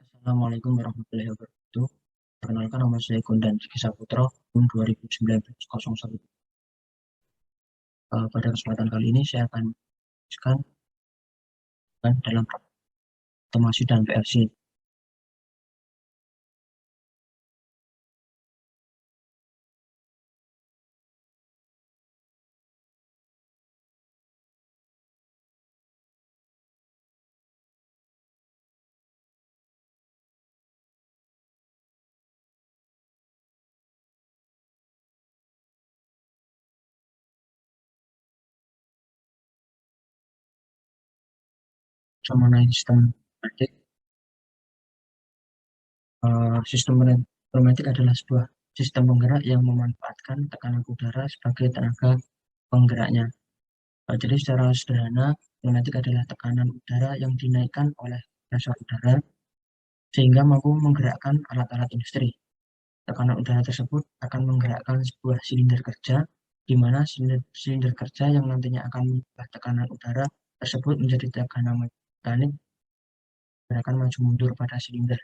Assalamualaikum warahmatullahi wabarakatuh. Perkenalkan nama saya Gondan Rizky Saputra, tahun 2019-01. Pada kesempatan kali ini saya akan menjelaskan dalam otomasi dan PLC. Mengenai sistem pneumatik, sistem pneumatik adalah sebuah sistem penggerak yang memanfaatkan tekanan udara sebagai tenaga penggeraknya. Jadi secara sederhana, pneumatik adalah tekanan udara yang dinaikkan oleh presur udara sehingga mampu menggerakkan alat-alat industri. Tekanan udara tersebut akan menggerakkan sebuah silinder kerja, di mana silinder kerja yang nantinya akan mengubah tekanan udara tersebut menjadi tekanan mekanik, gerakan maju mundur pada silinder.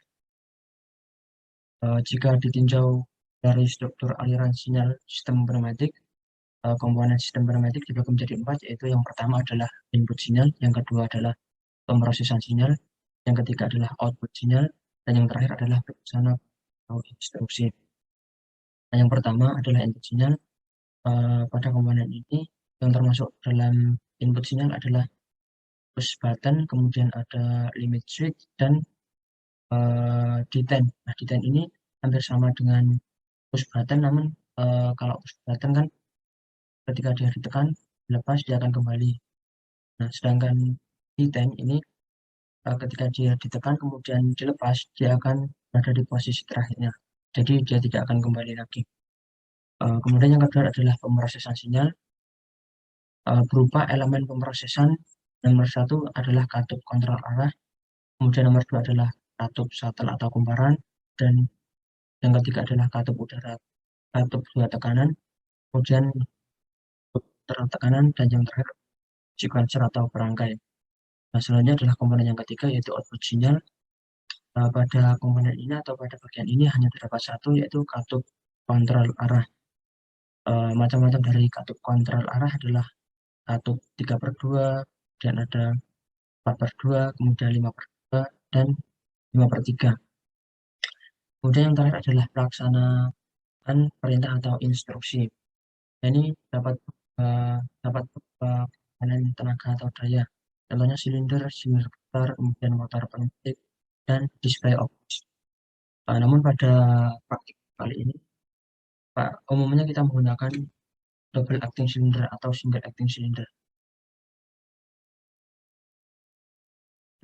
Jika ditinjau dari struktur aliran sinyal sistem pneumatik, komponen sistem pneumatik dibagi menjadi 4, yaitu yang pertama adalah input sinyal, yang kedua adalah pemrosesan sinyal, yang ketiga adalah output sinyal, dan yang terakhir adalah penyusunan atau instruksi. Nah, yang pertama adalah input sinyal. Pada komponen ini yang termasuk dalam input sinyal adalah push button, kemudian ada limit switch, dan D10. Nah, D10 ini hampir sama dengan push button, namun kalau push button kan ketika dia ditekan, lepas dia akan kembali. Nah, sedangkan D10 ini ketika dia ditekan kemudian dilepas, dia akan berada di posisi terakhirnya. Jadi dia tidak akan kembali lagi. Kemudian yang kedua adalah pemrosesan sinyal. Berupa elemen pemrosesan. Nomor satu adalah katup kontrol arah, kemudian nomor dua adalah katup shuttle atau kumparan, dan yang ketiga adalah katup udara, katup dua tekanan, kemudian tekanan, dan yang terakhir sequencer atau perangkai. Nah, selanjutnya adalah komponen yang ketiga, yaitu output sinyal. Pada komponen ini atau pada bagian ini hanya terdapat satu, yaitu katup kontrol arah. Macam-macam dari katup kontrol arah adalah katup 3/2, dan ada 4/2, kemudian 5/2, dan 5/3. Kemudian yang terakhir adalah pelaksanaan perintah atau instruksi. Nah, ini dapat komponen tenaga atau daya. Contohnya silinder putar, kemudian motor pneumatik, dan display optis. Namun pada praktik kali ini, umumnya kita menggunakan double acting cylinder atau single acting cylinder.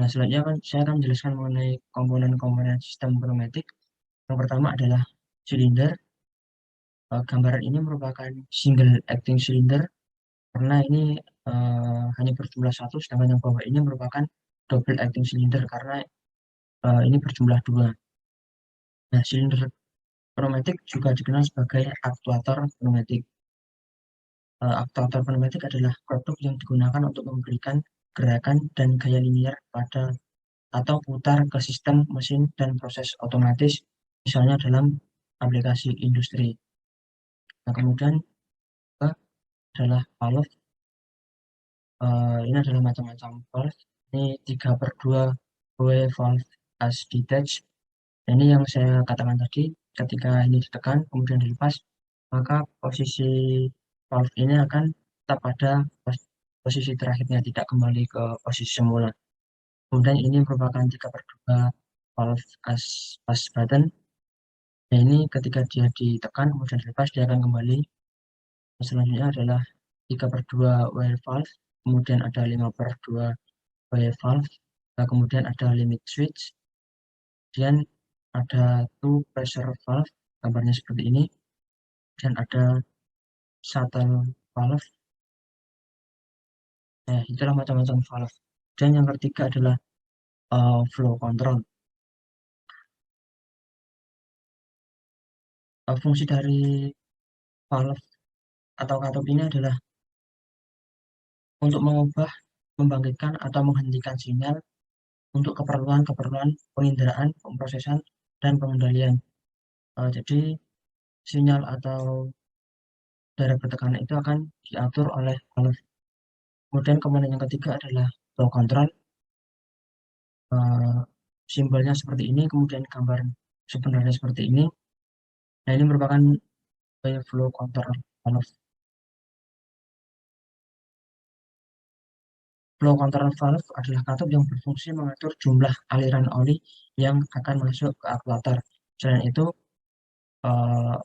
Nah, selanjutnya saya akan menjelaskan mengenai komponen-komponen sistem pneumatik. Yang pertama adalah silinder. Gambaran ini merupakan single acting cylinder karena ini hanya berjumlah satu, sedangkan yang bawah ini merupakan double acting cylinder karena ini berjumlah dua. Nah, silinder pneumatik juga dikenal sebagai aktuator pneumatik. Aktuator pneumatik adalah produk yang digunakan untuk memberikan gerakan dan gaya linear pada atau putar ke sistem mesin dan proses otomatis, misalnya dalam aplikasi industri. Nah, kemudian adalah valve. Ini adalah macam-macam valve. Ini 3/2 valve as detached. Nah, ini yang saya katakan tadi, ketika ini ditekan kemudian dilepas, maka posisi valve ini akan tetap pada posisi terakhirnya, tidak kembali ke posisi semula. Kemudian ini merupakan 3/2 valve as button. Nah, ini ketika dia ditekan kemudian dilepas, dia akan kembali. Selanjutnya adalah 3/2 wire valve, kemudian ada 5/2 wire valve, nah, kemudian ada limit switch, kemudian ada two pressure valve, gambarnya seperti ini, dan ada shuttle valve. Nah, itulah macam-macam valve. Dan yang ketiga adalah flow control. Fungsi dari valve atau katup ini adalah untuk mengubah, membangkitkan, atau menghentikan sinyal untuk keperluan-keperluan penginderaan, pemrosesan, dan pengendalian. Jadi sinyal atau daerah bertekanan itu akan diatur oleh valve. Kemudian komponen yang ketiga adalah flow control. Eh, Simbolnya seperti ini, kemudian gambar sebenarnya seperti ini. Nah, ini merupakan flow control valve. Flow control valve adalah katup yang berfungsi mengatur jumlah aliran oli yang akan masuk ke akuator. Selain itu, eh,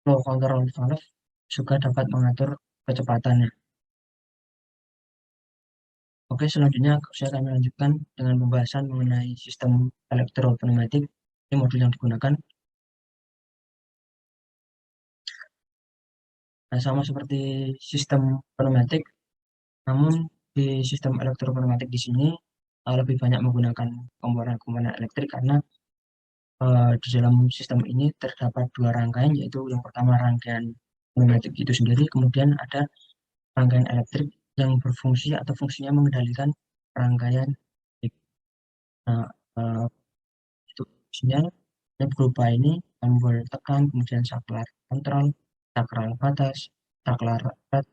flow control valve juga dapat mengatur kecepatannya. Oke, selanjutnya saya akan melanjutkan dengan pembahasan mengenai sistem elektropneumatik. Ini modul yang digunakan. Nah, sama seperti sistem pneumatik, namun di sistem elektropneumatik di sini lebih banyak menggunakan komponen-komponen elektrik karena di dalam sistem ini terdapat dua rangkaian, yaitu yang pertama rangkaian pneumatik itu sendiri, kemudian ada rangkaian elektrik yang berfungsi atau fungsinya mengendalikan rangkaian elektrik. Nah, eh, itu fungsinya yang berupa ini tombol tekan, kemudian saklar kontrol, saklar batas, saklar red,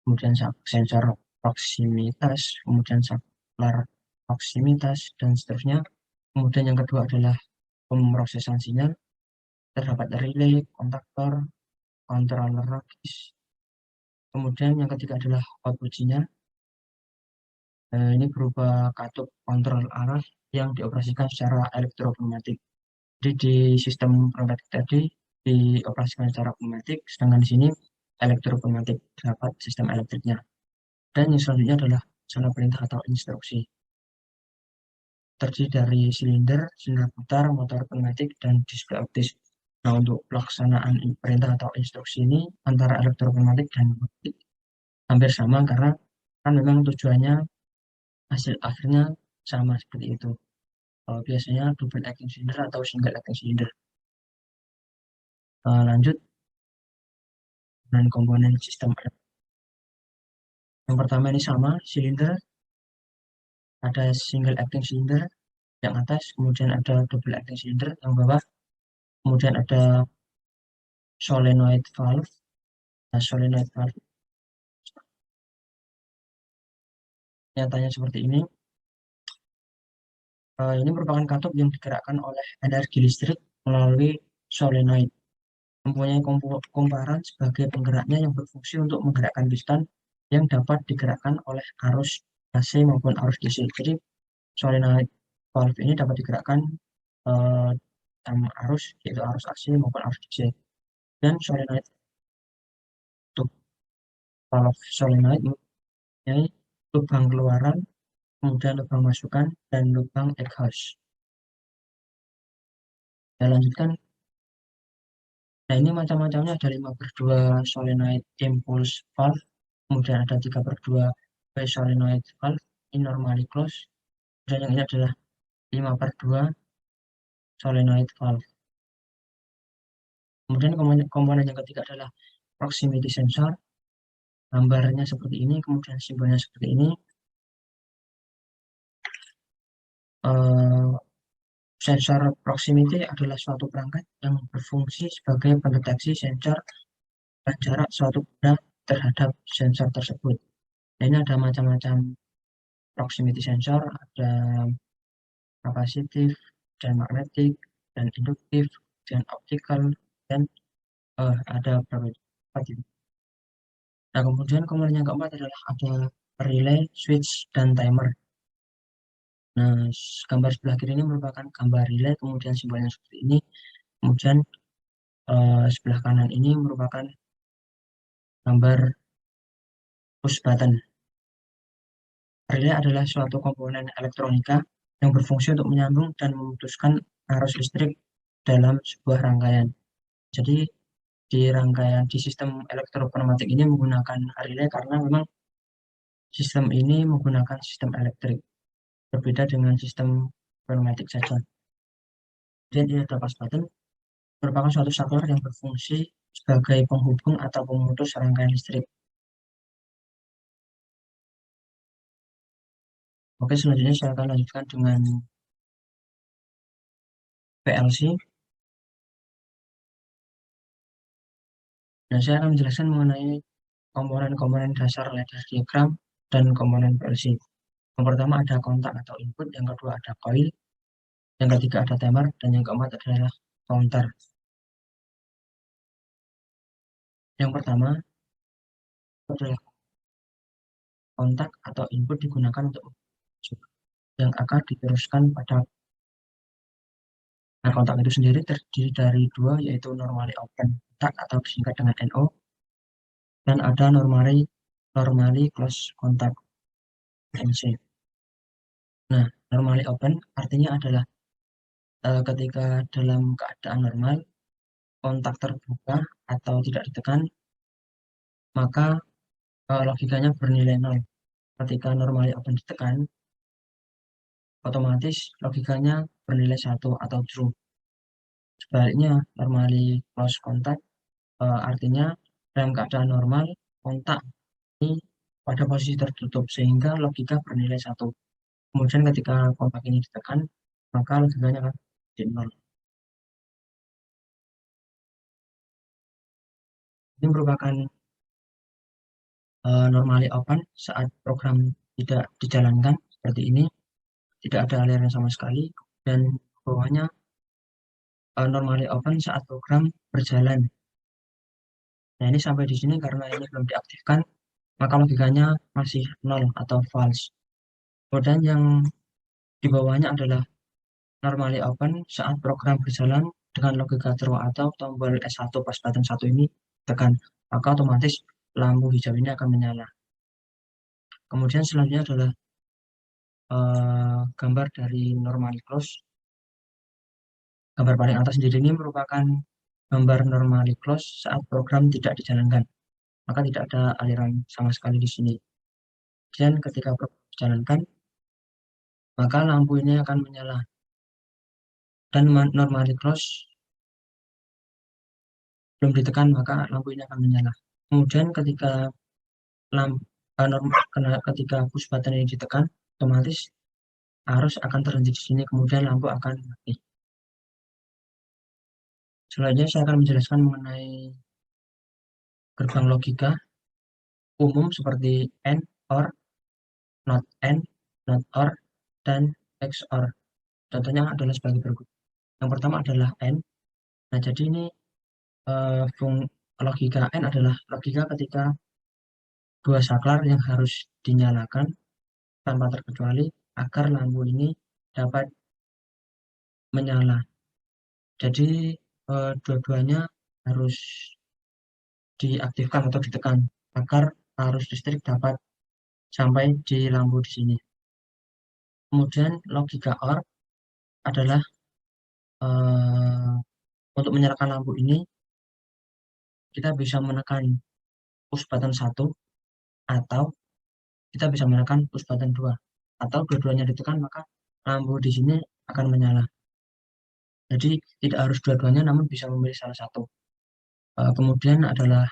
kemudian sensor proximitas, kemudian saklar proximitas, dan seterusnya. Kemudian yang kedua adalah pemrosesan sinyal, terdapat relay, kontaktor, controller logis. Kemudian yang ketiga adalah output sinyal. Ini berupa katup kontrol arah yang dioperasikan secara elektropneumatik. Jadi di sistem pneumatik tadi dioperasikan secara pneumatik, sedangkan di sini elektropneumatik terdapat sistem elektriknya. Dan yang selanjutnya adalah zona perintah atau instruksi. Terdiri dari silinder putar, motor pneumatik, dan display optis. Nah, untuk pelaksanaan perintah atau instruksi ini antara elektropneumatik dan pneumatik hampir sama karena kan memang tujuannya hasil akhirnya sama seperti itu. Biasanya double acting cylinder atau single acting cylinder. Lanjut dengan komponen sistem. Yang pertama ini sama, silinder, ada single acting cylinder yang atas, kemudian ada double acting cylinder yang bawah, kemudian ada solenoid valve. Nah, solenoid valve nyatanya seperti ini. Ini merupakan katup yang digerakkan oleh energi listrik melalui solenoid. Mempunyai komparan sebagai penggeraknya yang berfungsi untuk menggerakkan piston yang dapat digerakkan oleh arus AC maupun arus DC. Jadi solenoid valve ini dapat digerakkan sama arus, yaitu arus AC maupun arus DC. Dan solenoid untuk valve solenoid mempunyai lubang keluaran, kemudian lubang masukan, dan lubang exhaust. Saya lanjutkan. Nah, ini macam-macamnya ada 5/2 solenoid impulse valve, kemudian ada 3/2 solenoid valve, ini normally closed, dan yang ini adalah 5/2 solenoid valve. Kemudian komponen yang ketiga adalah proximity sensor, gambarnya seperti ini, kemudian simbolnya seperti ini. Eh, Sensor proximity adalah suatu perangkat yang berfungsi sebagai pendeteksi sensor dan jarak suatu benda terhadap sensor tersebut. Nah, ini ada macam-macam proximity sensor, ada kapasitif, dan magnetik, dan induktif, dan optical, dan ada berapa itu. Nah, kemudian komponen yang keempat adalah ada relay, switch, dan timer. Nah, gambar sebelah kiri ini merupakan gambar relay, kemudian simbolnya seperti ini. Kemudian sebelah kanan ini merupakan gambar push button. Relay adalah suatu komponen elektronika yang berfungsi untuk menyambung dan memutuskan arus listrik dalam sebuah rangkaian. Jadi di sistem elektropneumatik ini menggunakan relay karena memang sistem ini menggunakan sistem elektrik, berbeda dengan sistem pneumatik saja. Dan ini ada push button, merupakan suatu saklar yang berfungsi sebagai penghubung atau pemutus rangkaian listrik. Oke, selanjutnya saya akan lanjutkan dengan PLC. Dan saya akan menjelaskan mengenai komponen-komponen dasar ladder diagram dan komponen PLC. Yang pertama ada kontak atau input, yang kedua ada coil, yang ketiga ada timer, dan yang keempat adalah counter. Yang pertama adalah kontak atau input digunakan untuk yang akan diteruskan pada. Nah, kontak itu sendiri terdiri dari dua, yaitu normally open kontak atau disingkat dengan NO, dan ada normally close kontak NC. Nah, normally open artinya adalah ketika dalam keadaan normal kontak terbuka atau tidak ditekan, maka logikanya bernilai 0. Ketika normally open ditekan, otomatis logikanya bernilai 1 atau true. Sebaliknya, normally close kontak artinya dalam keadaan normal kontak ini pada posisi tertutup sehingga logika bernilai 1. Kemudian ketika kontak ini ditekan, maka logikanya akan jadi 0. Ini merupakan normally open saat program tidak dijalankan seperti ini, tidak ada aliran sama sekali, dan bawahnya normally open saat program berjalan. Nah, ini sampai di sini karena ini belum diaktifkan, maka logikanya masih 0 atau false. Kemudian yang di bawahnya adalah normally open saat program berjalan dengan logika true atau tombol S1 pas button 1 ini tekan, maka otomatis lampu hijau ini akan menyala. Kemudian selanjutnya adalah gambar dari normally close. Gambar paling atas sendiri ini merupakan gambar normally close saat program tidak dijalankan, maka tidak ada aliran sama sekali di sini. Dan ketika program dijalankan, maka lampu ini akan menyala. Dan normally close belum ditekan, maka lampu ini akan menyala. Kemudian ketika ketika push button ini ditekan, otomatis arus akan terhenti di sini, kemudian lampu akan mati. Selanjutnya saya akan menjelaskan mengenai gerbang logika umum seperti AND, OR, not AND, not OR, dan XOR. Contohnya adalah sebagai berikut. Yang pertama adalah AND. Nah, jadi ini logika AND adalah logika ketika dua saklar yang harus dinyalakan tanpa terkecuali agar lampu ini dapat menyala. Jadi dua-duanya harus diaktifkan atau ditekan agar arus listrik dapat sampai di lampu di sini. Kemudian logika OR adalah untuk menyalakan lampu ini kita bisa menekan push button 1 atau kita bisa menekan push button 2 atau dua-duanya ditekan, maka lampu di sini akan menyala. Jadi tidak harus dua-duanya, namun bisa memilih salah satu. Kemudian adalah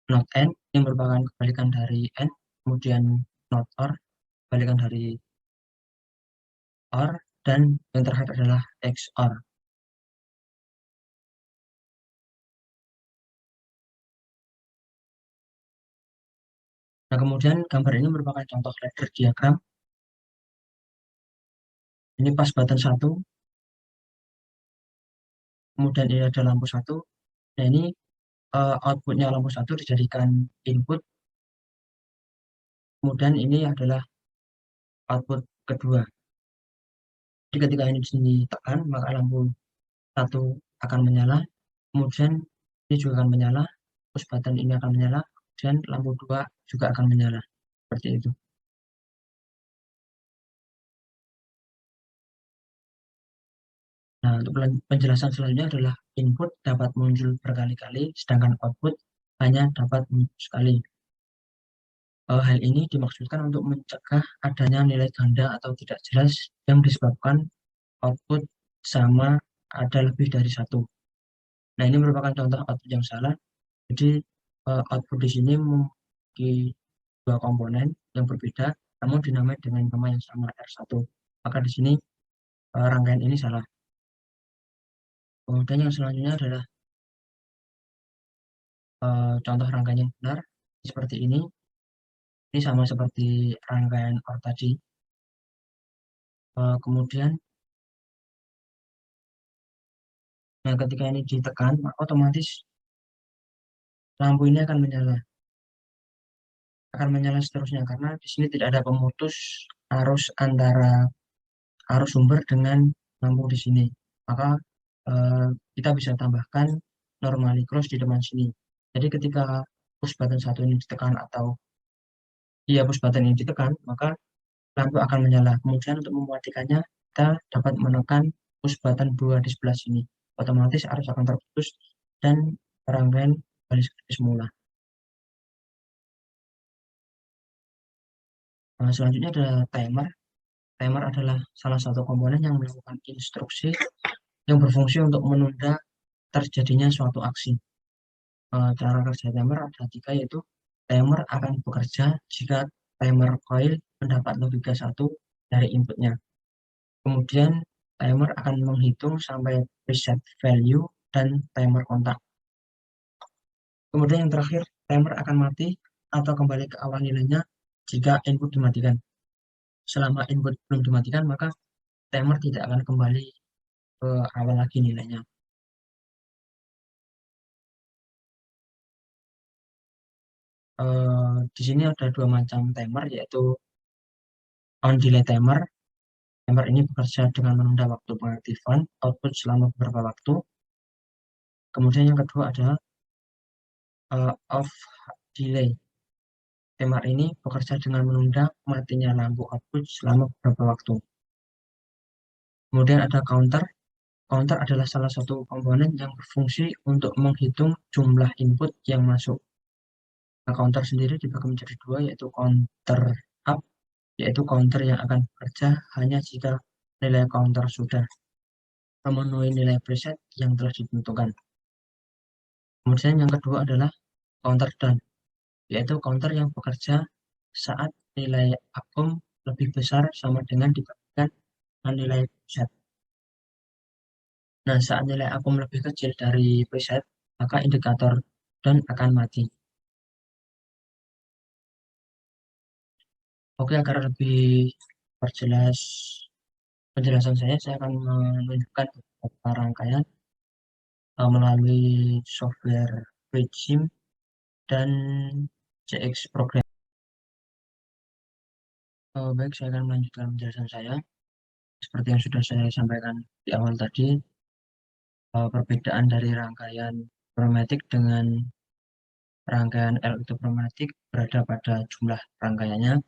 not AND yang merupakan kebalikan dari AND, kemudian not OR kebalikan dari OR, dan yang terakhir adalah XOR. Nah, kemudian gambar ini merupakan contoh ladder diagram. Ini pas button 1, kemudian ini ada lampu 1. Nah, ini outputnya lampu 1 dijadikan input, kemudian ini adalah output kedua. Jadi ketika ini ditekan, maka lampu 1 akan menyala, kemudian ini juga akan menyala, push button ini akan menyala, dan lampu 2 juga akan menyala. Seperti itu. Nah, untuk penjelasan selanjutnya adalah input dapat muncul berkali-kali, sedangkan output hanya dapat muncul sekali. Hal ini dimaksudkan untuk mencegah adanya nilai ganda atau tidak jelas yang disebabkan output sama ada lebih dari satu. Nah, ini merupakan contoh output yang salah. Jadi output di sini memiliki dua komponen yang berbeda, namun dinamai dengan nama yang sama R1. Maka di sini rangkaian ini salah. Kemudian yang selanjutnya adalah contoh rangkaian yang benar seperti ini. Ini sama seperti rangkaian OR tadi. Kemudian, nah ketika ini ditekan, maka otomatis lampu ini akan menyala seterusnya karena di sini tidak ada pemutus arus antara arus sumber dengan lampu di sini. Maka eh, kita bisa tambahkan normally close di depan sini. Jadi ketika push button satu ini ditekan atau push button ini ditekan, maka lampu akan menyala. Kemudian untuk mematikannya, kita dapat menekan push button 2 di sebelah sini. Otomatis arus akan terputus dan rangkaian kembali seperti semula. Nah, selanjutnya ada timer. Timer adalah salah satu komponen yang melakukan instruksi yang berfungsi untuk menunda terjadinya suatu aksi. Cara kerja timer ada tiga, yaitu timer akan bekerja jika timer coil mendapat logika satu dari inputnya. Kemudian timer akan menghitung sampai preset value dan timer kontak. Kemudian yang terakhir, timer akan mati atau kembali ke awal nilainya jika input dimatikan. Selama input belum dimatikan, maka timer tidak akan kembali ke awal lagi nilainya. Di sini ada dua macam timer, yaitu on delay timer. Timer ini bekerja dengan menunda waktu pengaktifan output selama beberapa waktu. Kemudian yang kedua adalah off delay. Timer ini bekerja dengan menunda matinya lampu output selama beberapa waktu. Kemudian ada counter. Counter adalah salah satu komponen yang berfungsi untuk menghitung jumlah input yang masuk. Nah, counter sendiri dibagi menjadi dua, yaitu counter up, yaitu counter yang akan bekerja hanya jika nilai counter sudah memenuhi nilai preset yang telah ditentukan. Kemudian yang kedua adalah counter down, yaitu counter yang bekerja saat nilai akum lebih besar sama dengan dibandingkan dengan nilai preset. Nah, saat nilai akum lebih kecil dari preset, maka indikator down akan mati. Oke, agar lebih perjelas penjelasan saya akan menunjukkan beberapa rangkaian melalui software Regime dan CX Program. Baik, saya akan melanjutkan penjelasan saya. Seperti yang sudah saya sampaikan di awal tadi, perbedaan dari rangkaian pneumatik dengan rangkaian elektromagnetik berada pada jumlah rangkaiannya.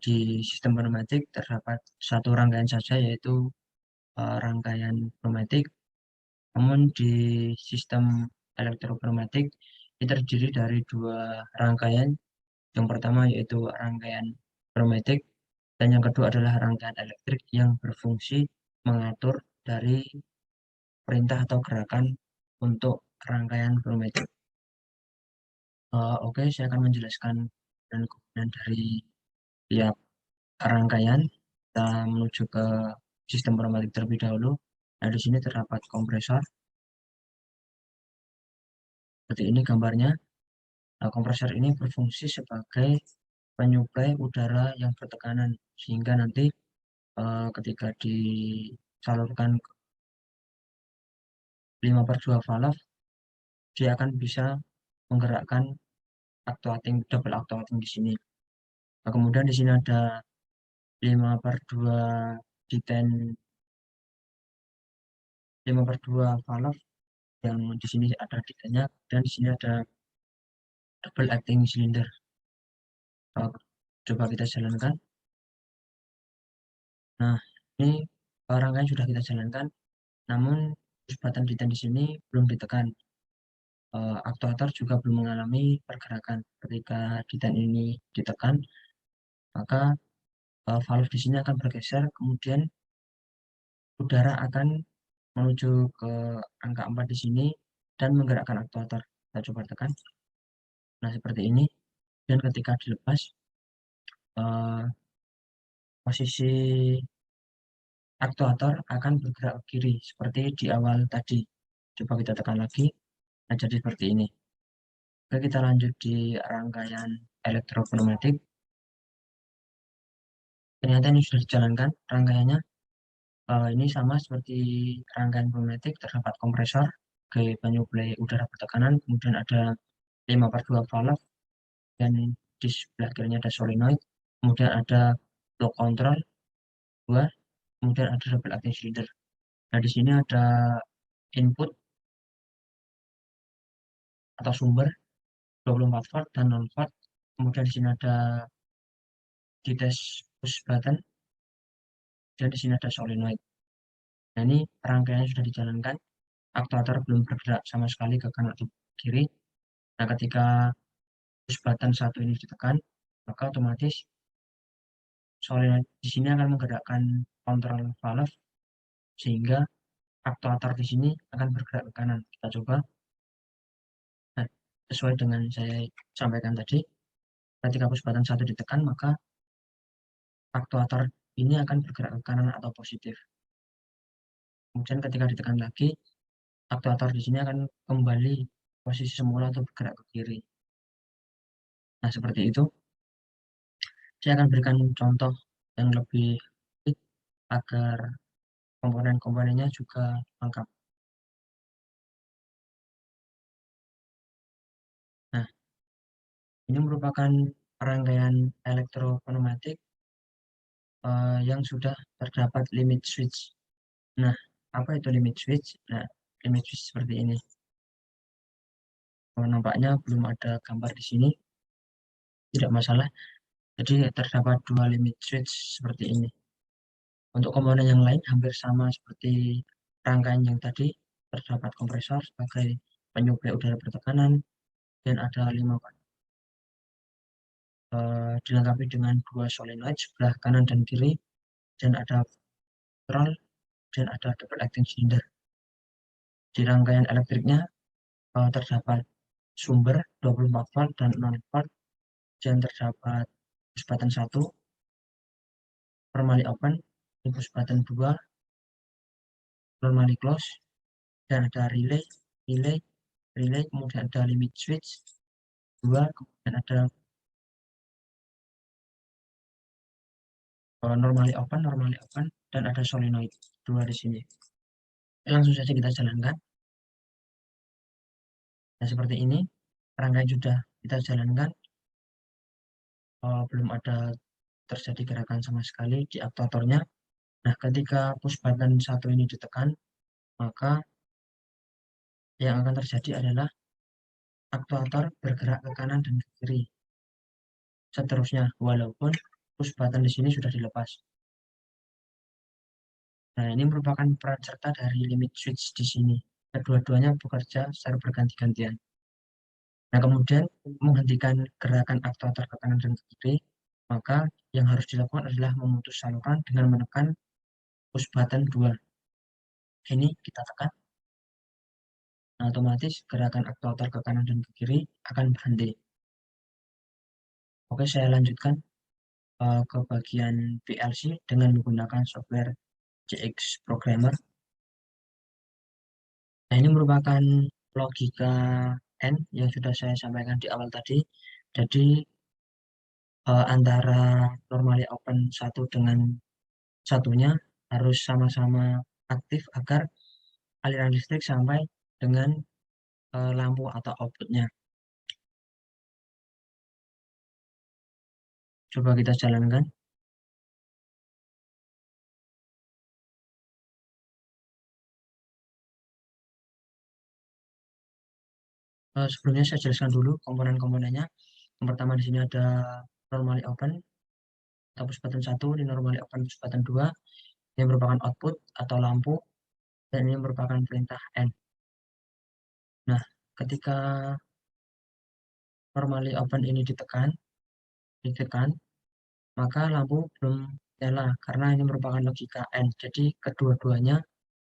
Di sistem pneumatik terdapat satu rangkaian saja, yaitu rangkaian pneumatik. Namun di sistem elektropneumatik ini terdiri dari dua rangkaian. Yang pertama yaitu rangkaian pneumatik dan yang kedua adalah rangkaian elektrik yang berfungsi mengatur dari perintah atau gerakan untuk rangkaian pneumatik. Oke, saya akan menjelaskan dan kemudian dari tiap rangkaian kita menuju ke sistem pneumatik terlebih dahulu. Nah, di sini terdapat kompresor. Seperti ini gambarnya. Nah, kompresor ini berfungsi sebagai penyuplai udara yang bertekanan sehingga nanti ketika disalurkan 5/2 valve, dia akan bisa menggerakkan actuating, double actuating di sini. Nah, kemudian di sini ada 5/2 detent, 5/2 valve yang di sini ada detentnya, dan di sini ada double acting cylinder. Coba kita jalankan. Nah, ini rangkaian sudah kita jalankan, namun push button detent di sini belum ditekan. Aktuator juga belum mengalami pergerakan. Ketika detent ini ditekan, maka valve di sini akan bergeser, kemudian udara akan menuju ke angka 4 di sini dan menggerakkan aktuator. Kita coba tekan. Nah, seperti ini. Dan ketika dilepas, eh, posisi aktuator akan bergerak ke kiri seperti di awal tadi. Coba kita tekan lagi. Nah, jadi seperti ini. Oke, kita lanjut di rangkaian elektropneumatik. Ternyata ini sudah dijalankan rangkaiannya. Ini sama seperti rangkaian pneumatik, terdapat kompresor, ke penyuplai udara bertekanan, kemudian ada 5/2 valve, dan di sebelah kirinya ada solenoid, kemudian ada flow control 2, kemudian ada double acting cylinder. Nah, di sini ada input atau sumber 24 volt dan 0 volt. Kemudian di sini ada detach push button, dan di sini ada solenoid. Nah, ini rangkaiannya sudah dijalankan. Aktuator belum bergerak sama sekali ke kanan atau kiri. Nah, ketika push button satu ini ditekan, maka otomatis solenoid di sini akan menggerakkan kontrol valve sehingga aktuator di sini akan bergerak ke kanan. Kita coba. Nah, sesuai dengan saya sampaikan tadi, ketika push button satu ditekan, maka aktuator ini akan bergerak ke kanan atau positif. Kemudian ketika ditekan lagi, aktuator di sini akan kembali posisi semula atau bergerak ke kiri. Nah, seperti itu. Saya akan berikan contoh yang lebih baik agar komponen-komponennya juga lengkap. Nah, ini merupakan rangkaian elektropneumatik yang sudah terdapat limit switch. Nah, apa itu limit switch? Nah, limit switch seperti ini. Nampaknya belum ada gambar di sini, tidak masalah. Jadi terdapat dua limit switch seperti ini. Untuk komponen yang lain hampir sama seperti rangkaian yang tadi, terdapat kompresor sebagai penyuplai udara bertekanan, dan ada 5 dilengkapi dengan 2 solenoid sebelah kanan dan kiri, dan ada kontrol, dan ada double acting cylinder. Di rangkaian elektriknya terdapat sumber 24 volt dan 0 volt, dan terdapat push button 1, normally open, push button 2, normally close, dan ada relay, relay, relay, kemudian ada limit switch 2, kemudian ada normally open, dan ada solenoid 2 di sini. Langsung saja kita jalankan. Nah, seperti ini rangkaian sudah kita jalankan. Belum ada terjadi gerakan sama sekali di aktuatornya. Nah, ketika push button satu ini ditekan, maka yang akan terjadi adalah aktuator bergerak ke kanan dan ke kiri. Seterusnya, walaupun push button di sini sudah dilepas. Nah, ini merupakan peran serta dari limit switch di sini. Kedua-duanya bekerja secara berganti-gantian. Nah, kemudian menghentikan gerakan aktuator ke kanan dan ke kiri, maka yang harus dilakukan adalah memutus saluran dengan menekan push button 2. Ini kita tekan. Nah, otomatis gerakan aktuator ke kanan dan ke kiri akan berhenti. Oke, saya lanjutkan ke bagian PLC dengan menggunakan software CX Programmer. Nah, ini merupakan logika N yang sudah saya sampaikan di awal tadi. Jadi antara normally open satu dengan satunya harus sama-sama aktif agar aliran listrik sampai dengan lampu atau outputnya. Coba kita jalankan. Sebelumnya saya jelaskan dulu komponen-komponennya. Yang pertama di sini ada normally open atau push button 1, ini normally open push button 2. Ini merupakan output atau lampu, dan ini merupakan perintah N. Nah, ketika normally open ini ditekan, maka lampu belum nyala karena ini merupakan logika N. Jadi kedua-duanya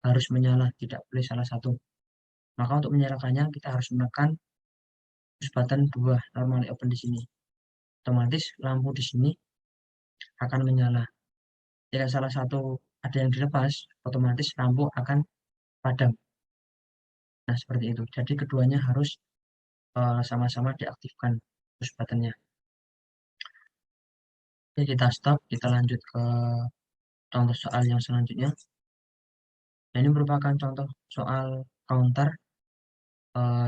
harus menyala, tidak boleh salah satu. Maka untuk menyalakannya kita harus menekan push button 2 normally open di sini. Otomatis lampu di sini akan menyala. Jika salah satu ada yang dilepas, otomatis lampu akan padam. Nah, seperti itu. Jadi keduanya harus sama-sama diaktifkan push buttonnya. Oke, kita stop, kita lanjut ke contoh soal yang selanjutnya. Nah, ini merupakan contoh soal counter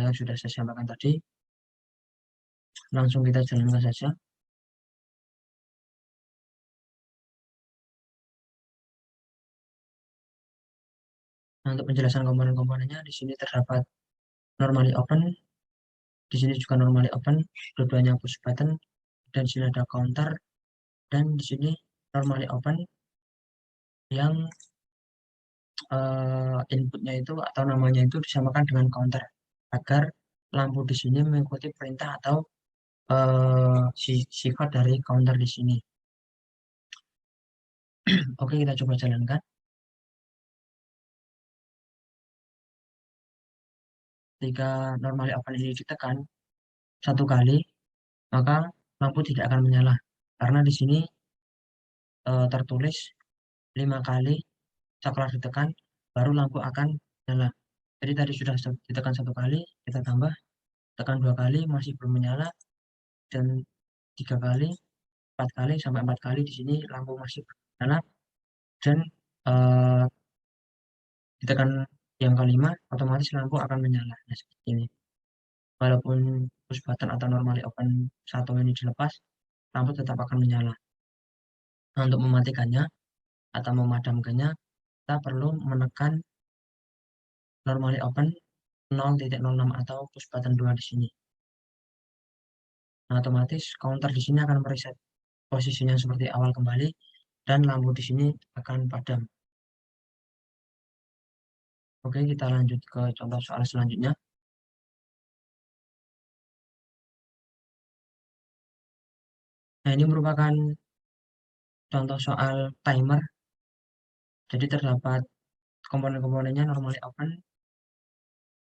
yang sudah saya sampaikan tadi. Langsung kita jalankan saja. Nah, untuk penjelasan komponen-komponennya, di sini terdapat normally open, di sini juga normally open, dua-duanya push button, dan di sini ada counter, dan di sini normally open yang inputnya itu atau namanya itu disamakan dengan counter agar lampu di sini mengikuti perintah atau sifat dari counter di sini. Oke, kita coba jalankan. Jika normally open ini ditekan satu kali, maka lampu tidak akan menyala karena di sini tertulis 5 kali setelah ditekan baru lampu akan nyala. Jadi tadi sudah ditekan satu kali, kita tambah tekan 2 kali masih belum menyala, dan 3 kali, 4 kali sampai 4 kali di sini lampu masih belum menyala, dan eh, ditekan yang kelima otomatis lampu akan menyala. Nah, seperti ini. Walaupun push button atau normally open satu ini dilepas, lampu tetap akan menyala. Nah, untuk mematikannya atau memadamkannya, kita perlu menekan normally open 0.06 atau push button 2 di sini. Nah, otomatis counter di sini akan mereset posisinya seperti awal kembali dan lampu di sini akan padam. Oke, kita lanjut ke contoh soal selanjutnya. Nah, ini merupakan contoh soal timer. Jadi terdapat komponen-komponennya normally open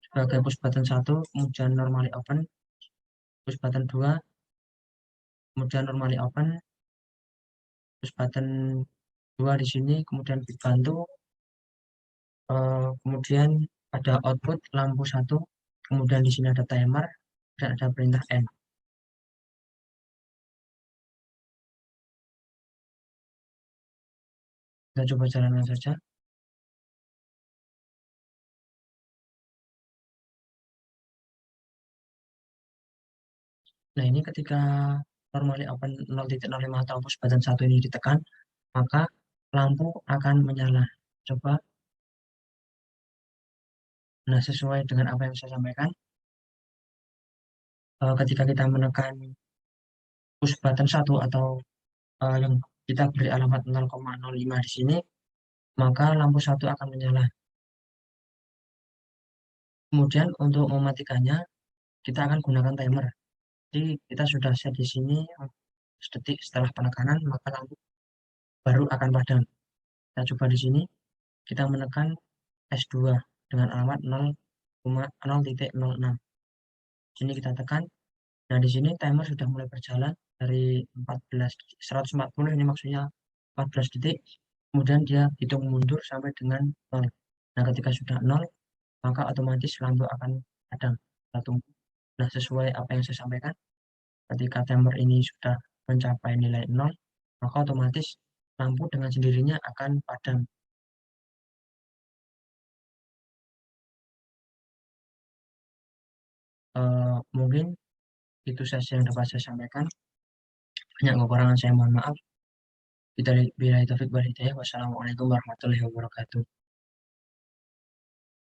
sebagai push button 1, kemudian normally open, push button 2, kemudian normally open, push button 2 di sini, kemudian dibantu, kemudian ada output lampu 1, kemudian di sini ada timer, dan ada perintah N. Kita coba jalankan saja. Nah, ini ketika normally open 0.05 atau push button 1 ini ditekan, maka lampu akan menyala. Coba, nah sesuai dengan apa yang saya sampaikan, ketika kita menekan push button 1 atau yang kita beri alamat 0,05 di sini, maka lampu 1 akan menyala. Kemudian untuk mematikannya, kita akan gunakan timer. Jadi kita sudah set di sini sedetik setelah penekanan, maka lampu baru akan padam. Kita coba di sini, kita menekan S2 dengan alamat 0,0.06. Sini kita tekan. Nah, di sini timer sudah mulai berjalan dari 140, ini maksudnya 14 detik. Kemudian dia hitung mundur sampai dengan 0. Nah, ketika sudah 0, maka otomatis lampu akan padam. Kita tunggu. Nah, sesuai apa yang saya sampaikan, ketika timer ini sudah mencapai nilai 0, maka otomatis lampu dengan sendirinya akan padam. Mungkin itu saja yang dapat saya sampaikan. Banyak kekurangan saya mohon maaf. Kita bila itu wal hidayah. Wassalamualaikum warahmatullahi wabarakatuh.